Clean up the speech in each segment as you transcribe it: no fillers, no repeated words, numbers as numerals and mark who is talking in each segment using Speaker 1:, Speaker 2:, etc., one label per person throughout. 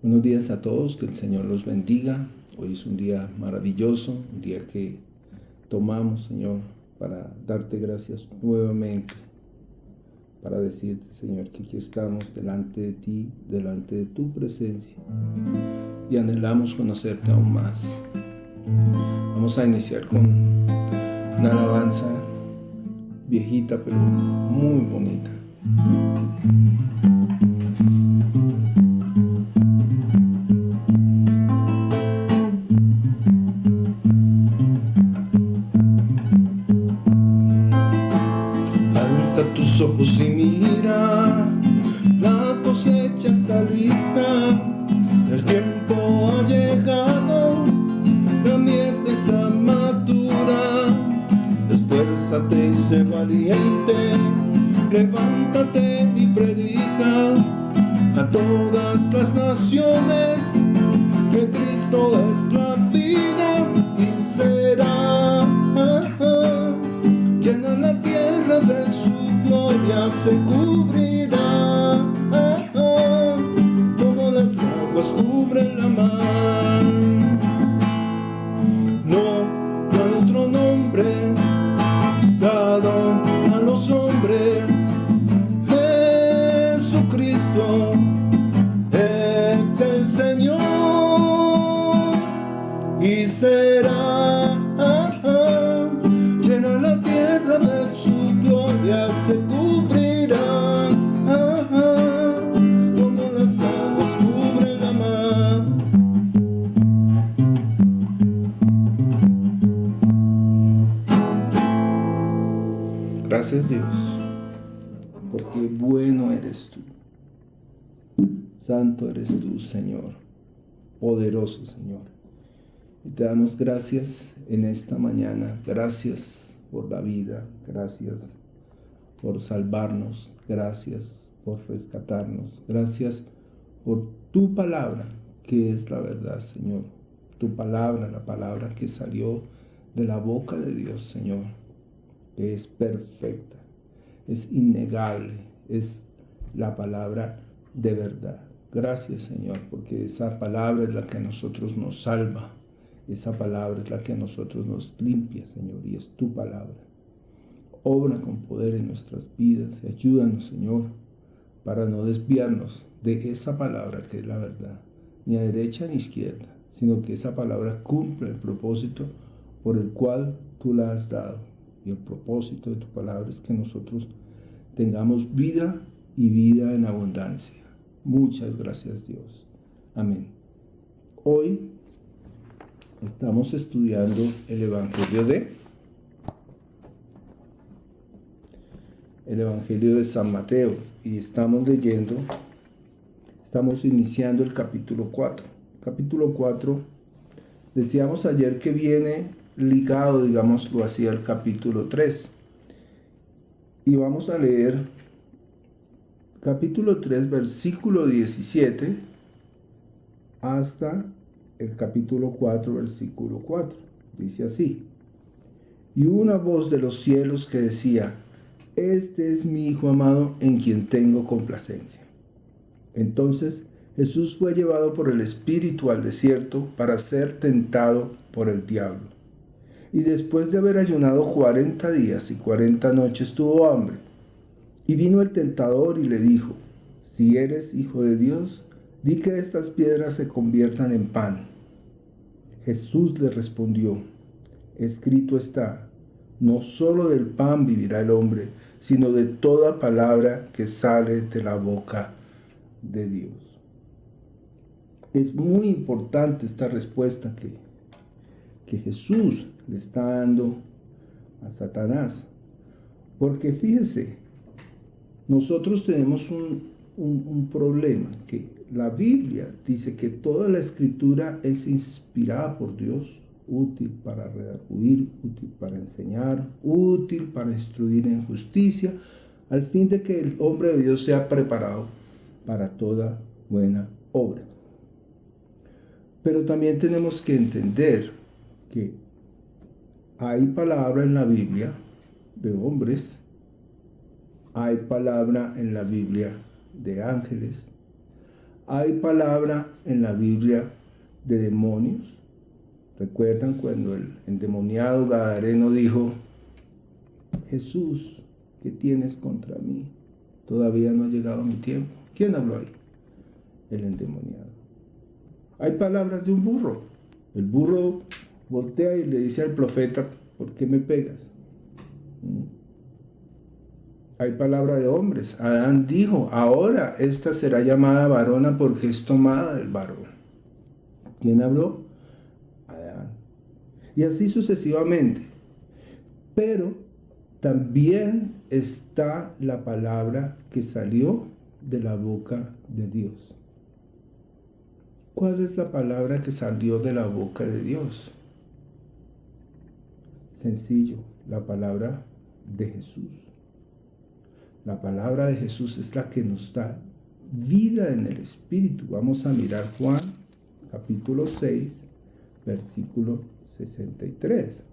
Speaker 1: Buenos días a todos, que el Señor los bendiga. Hoy es un día maravilloso, un día que tomamos, Señor, para darte gracias nuevamente, para decirte, Señor, que aquí estamos delante de ti, delante de tu presencia, y anhelamos conocerte aún más. Vamos a iniciar con una alabanza viejita, pero muy bonita. Alza tus ojos y mira, la cosecha está lista, el tiempo ha llegado, la mies está madura. Esfuérzate y sé valiente, levántate y predica a todas las naciones que Cristo es la vida y será llena la tierra de su gloria, se cubrirá como las aguas cubren la mar. No hay otro nombre dado a los hombres. Jesucristo es el Señor y será llena la tierra de su gloria, se cubrirá como las aguas cubren la mar. Gracias, Dios, porque bueno eres tú, santo eres tú, Señor, poderoso, Señor. Y te damos gracias en esta mañana. Gracias por la vida, gracias por salvarnos, gracias por rescatarnos, gracias por tu palabra, que es la verdad, Señor. Tu palabra, la palabra que salió de la boca de Dios, Señor, que es perfecta, es innegable, es la palabra de verdad. Gracias, Señor, porque esa palabra es la que a nosotros nos salva. Esa palabra es la que a nosotros nos limpia, Señor, y es tu palabra. Obra con poder en nuestras vidas y ayúdanos, Señor, para no desviarnos de esa palabra que es la verdad, ni a derecha ni a izquierda, sino que esa palabra cumple el propósito por el cual tú la has dado. Y el propósito de tu palabra es que nosotros tengamos vida y vida en abundancia. Muchas gracias, Dios. Amén. Hoy estamos estudiando el Evangelio de San Mateo y estamos iniciando el capítulo 4. Capítulo 4, decíamos ayer que viene ligado, digámoslo así, al capítulo 3. Y vamos a leer capítulo 3, versículo 17 hasta el capítulo 4, versículo 4. Dice así: y hubo una voz de los cielos que decía: este es mi Hijo amado, en quien tengo complacencia. Entonces Jesús fue llevado por el Espíritu al desierto para ser tentado por el diablo. Y después de haber ayunado 40 días y 40 noches tuvo hambre. Y vino el tentador y le dijo: si eres Hijo de Dios, di que estas piedras se conviertan en pan. Jesús le respondió: escrito está, no solo del pan vivirá el hombre, sino de toda palabra que sale de la boca de Dios. Es muy importante esta respuesta que Jesús le está dando a Satanás, porque fíjese, nosotros tenemos un problema, que la Biblia dice que toda la escritura es inspirada por Dios, útil para redarguir, útil para enseñar, útil para instruir en justicia, al fin de que el hombre de Dios sea preparado para toda buena obra. Pero también tenemos que entender que hay palabra en la Biblia de hombres, hay palabra en la Biblia de ángeles, Hay palabra en la Biblia de demonios. ¿Recuerdan cuando el endemoniado gadareno dijo: Jesús, ¿qué tienes contra mí? Todavía no ha llegado mi tiempo. ¿Quién habló ahí? El endemoniado. Hay palabras de un burro. El burro voltea y le dice al profeta: ¿por qué me pegas? Hay palabra de hombres. Adán dijo: ahora esta será llamada varona porque es tomada del varón. ¿Quién habló? Adán. Y así sucesivamente. Pero también está la palabra que salió de la boca de Dios. ¿Cuál es la palabra que salió de la boca de Dios? Sencillo, la palabra de Jesús. La palabra de Jesús es la que nos da vida en el Espíritu. Vamos a mirar Juan, capítulo 6, versículo 63.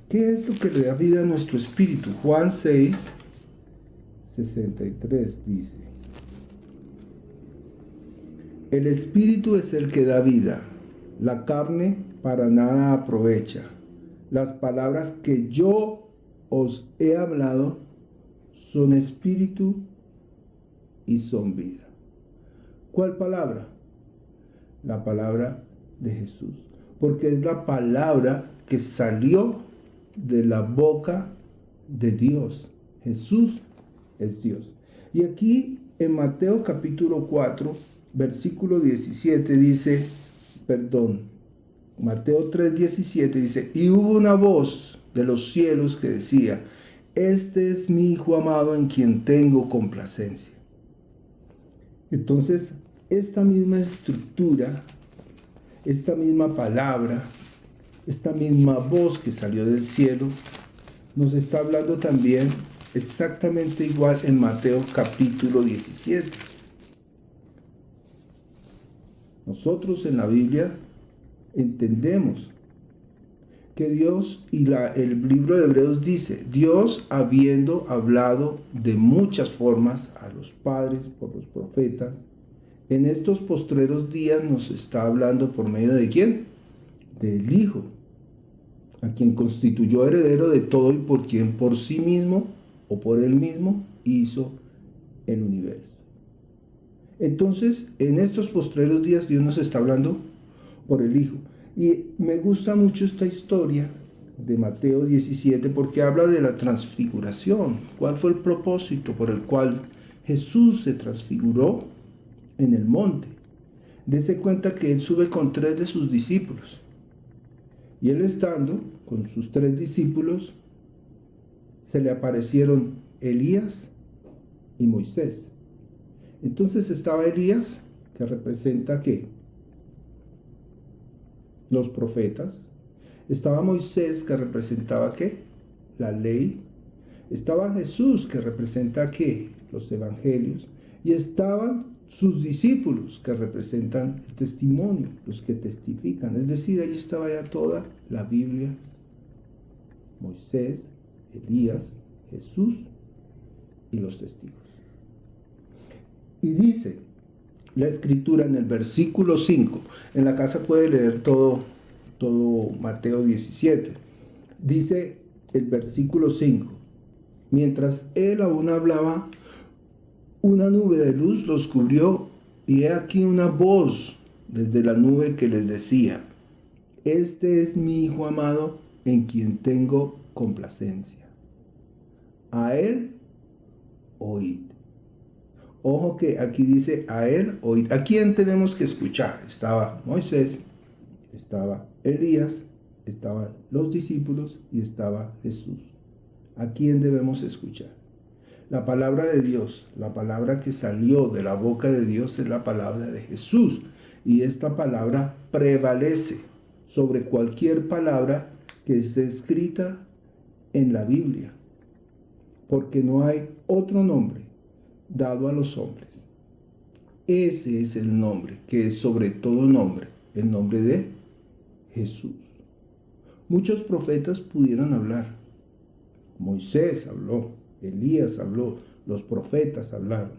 Speaker 1: ¿Qué es lo que le da vida a nuestro espíritu? Juan 6, 63 dice: el espíritu es el que da vida, la carne para nada aprovecha. Las palabras que yo os he hablado son espíritu y son vida. ¿Cuál palabra? La palabra de Jesús, porque es la palabra que salió de la boca de Dios. Jesús es Dios. Y aquí en Mateo capítulo 4, versículo 17 dice, Mateo 3:17 dice: y hubo una voz de los cielos que decía: este es mi Hijo amado en quien tengo complacencia. Entonces, esta misma estructura, esta misma palabra, esta misma voz que salió del cielo, nos está hablando también exactamente igual en Mateo capítulo 17. Nosotros en la Biblia entendemos que Dios, y el libro de Hebreos dice: Dios, habiendo hablado de muchas formas a los padres por los profetas, en estos postreros días nos está hablando por medio de ¿quién? Del Hijo, a quien constituyó heredero de todo y por quien por sí mismo o por él mismo hizo el universo. Entonces, en estos postreros días Dios nos está hablando por el Hijo. Y me gusta mucho esta historia de Mateo 17 porque habla de la transfiguración. ¿Cuál fue el propósito por el cual Jesús se transfiguró en el monte? Dese cuenta que él sube con 3 de sus discípulos. Y él, estando con sus 3 discípulos, se le aparecieron Elías y Moisés. Entonces estaba Elías, que representa ¿qué? Los profetas. Estaba Moisés, que representaba ¿qué? La ley. Estaba Jesús, que representa ¿qué? Los evangelios. Y estaban sus discípulos, que representan el testimonio, los que testifican. Es decir, ahí estaba ya toda la Biblia: Moisés, Elías, Jesús y los testigos. Y dice la escritura en el versículo 5, en la casa puede leer todo Mateo 17, dice el versículo 5: mientras él aún hablaba, una nube de luz los cubrió, y he aquí una voz desde la nube que les decía: este es mi Hijo amado en quien tengo complacencia. A él oíd. Ojo que aquí dice: a él oíd. ¿A quién tenemos que escuchar? Estaba Moisés, estaba Elías, estaban los discípulos y estaba Jesús. ¿A quién debemos escuchar? La palabra de Dios, la palabra que salió de la boca de Dios, es la palabra de Jesús. Y esta palabra prevalece sobre cualquier palabra que esté escrita en la Biblia, porque no hay otro nombre dado a los hombres. Ese es el nombre que es sobre todo nombre, el nombre de Jesús. Muchos profetas pudieron hablar. Moisés habló, Elías habló, los profetas hablaron.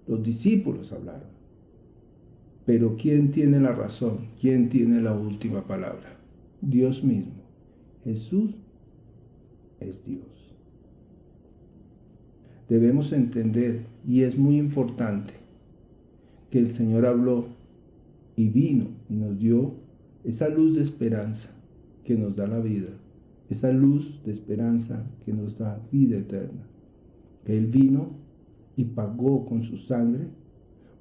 Speaker 1: los discípulos hablaron. Pero ¿quién tiene la razón? ¿Quién tiene la última palabra? Dios mismo. Jesús es Dios. Debemos entender, y es muy importante, que el Señor habló y vino y nos dio esa luz de esperanza que nos da la vida, esa luz de esperanza que nos da vida eterna. Que Él vino y pagó con su sangre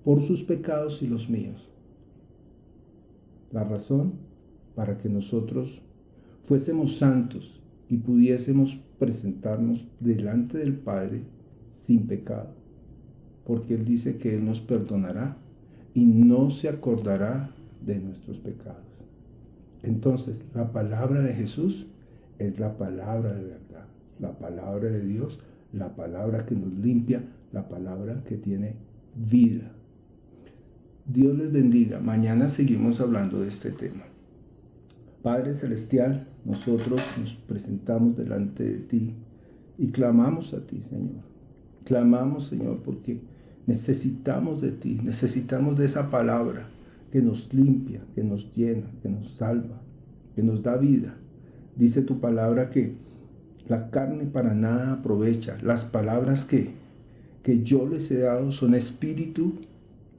Speaker 1: por sus pecados y los míos. La razón para que nosotros fuésemos santos y pudiésemos presentarnos delante del Padre sin pecado, porque Él dice que Él nos perdonará y no se acordará de nuestros pecados. Entonces, la palabra de Jesús es la palabra de verdad, la palabra de Dios, la palabra que nos limpia, la palabra que tiene vida. Dios les bendiga. Mañana seguimos hablando de este tema. Padre Celestial, nosotros nos presentamos delante de ti y clamamos a ti, Señor. Clamamos, Señor, porque necesitamos de ti, necesitamos de esa palabra que nos limpia, que nos llena, que nos salva, que nos da vida. Dice tu palabra que la carne para nada aprovecha. Las palabras que yo les he dado son espíritu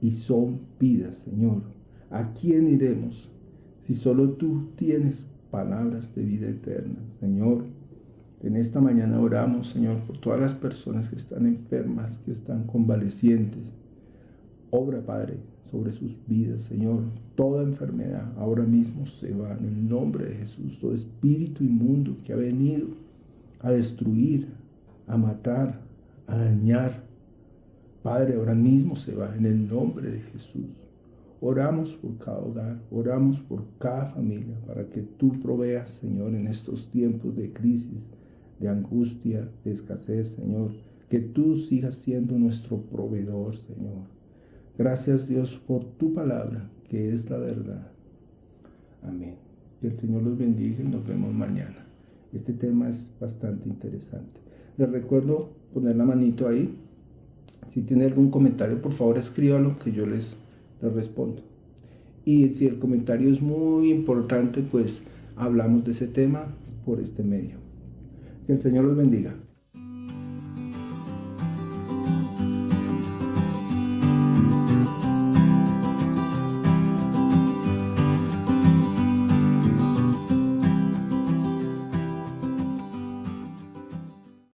Speaker 1: y son vida, Señor. ¿A quién iremos si solo tú tienes palabras de vida eterna, Señor? En esta mañana oramos, Señor, por todas las personas que están enfermas, que están convalecientes. Obra, Padre, sobre sus vidas, Señor. Toda enfermedad ahora mismo se va en el nombre de Jesús. Todo espíritu inmundo que ha venido a destruir, a matar, a dañar, Padre, ahora mismo se va en el nombre de Jesús. Oramos por cada hogar, oramos por cada familia, para que tú proveas, Señor, en estos tiempos de crisis, de angustia, de escasez, Señor. Que tú sigas siendo nuestro proveedor, Señor. Gracias, Dios, por tu palabra, que es la verdad. Amén. Que el Señor los bendiga y nos vemos mañana. Este tema es bastante interesante. Les recuerdo poner la manito ahí. Si tiene algún comentario, por favor escríbalo, que yo les respondo. Y si el comentario es muy importante, pues hablamos de ese tema por este medio. Que el Señor los bendiga.